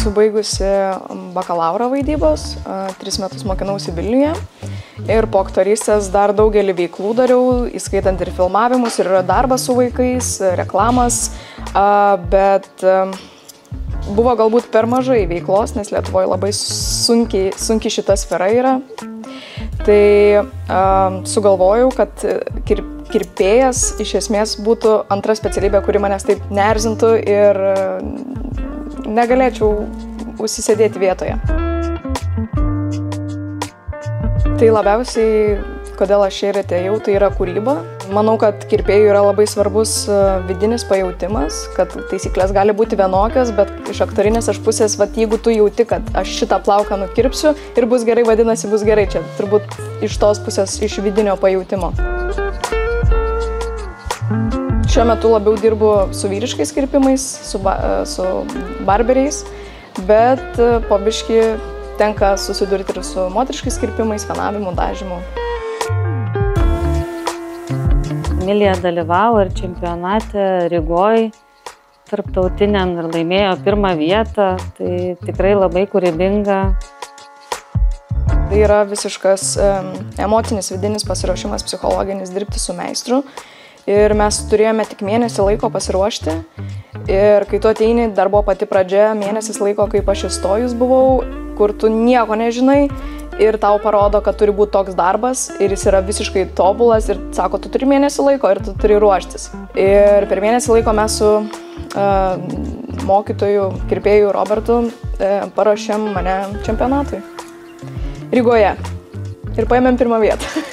Esu baigusi bakalauro vaidybos, 3 metus mokinausi Vilniuje ir po aktorystės dar daugelį veiklų dariau, įskaitant ir filmavimus, ir darbą su vaikais, reklamas, bet buvo galbūt per mažai veiklos, nes Lietuvoje labai sunki šita sfera yra. Tai sugalvojau, kad kirpėjas iš esmės būtų antra specialybė, kuri manęs taip neerzintų ir negalėčiau užsisėdėti vietoje. Tai labiausiai, kodėl aš čia ir atėjau, tai yra kūryba. Manau, kad kirpėjui yra labai svarbus vidinis pajautimas, kad taisyklės gali būti vienokios, bet iš aktorinės pusės, jeigu tu jauti, kad aš šitą plauką nukirpsiu ir bus gerai, vadinasi, bus gerai. Čia turbūt iš tos pusės, iš vidinio pajautimo. Šiuo metu labiau dirbu su vyriškais kirpimais, su barberiais, bet po biškį tenka susidurti ir su moteriškais kirpimais, fenavimu, dažymu. Emilija dalyvavo ir čempionate Rygoj tarptautiniam ir laimėjo 1. vietą, tai tikrai labai kūrybinga. Tai yra visiškas emocinis vidinis pasiruošimas psichologinis dirbti su meistru. Ir mes turėjome tik mėnesį laiko pasiruošti. Ir kai tu ateini, dar buvo pati pradžia, mėnesis laiko, kaip aš įstojus buvau, kur tu nieko nežinai ir tau parodo, kad turi būti toks darbas ir jis yra visiškai tobulas ir sako, tu turi mėnesį laiko ir tu turi ruoštis. Ir per mėnesį laiko mes su mokytoju, kirpėju Robertu paruošėm mane čempionatui Rygoje ir paėmėm 1. vietą.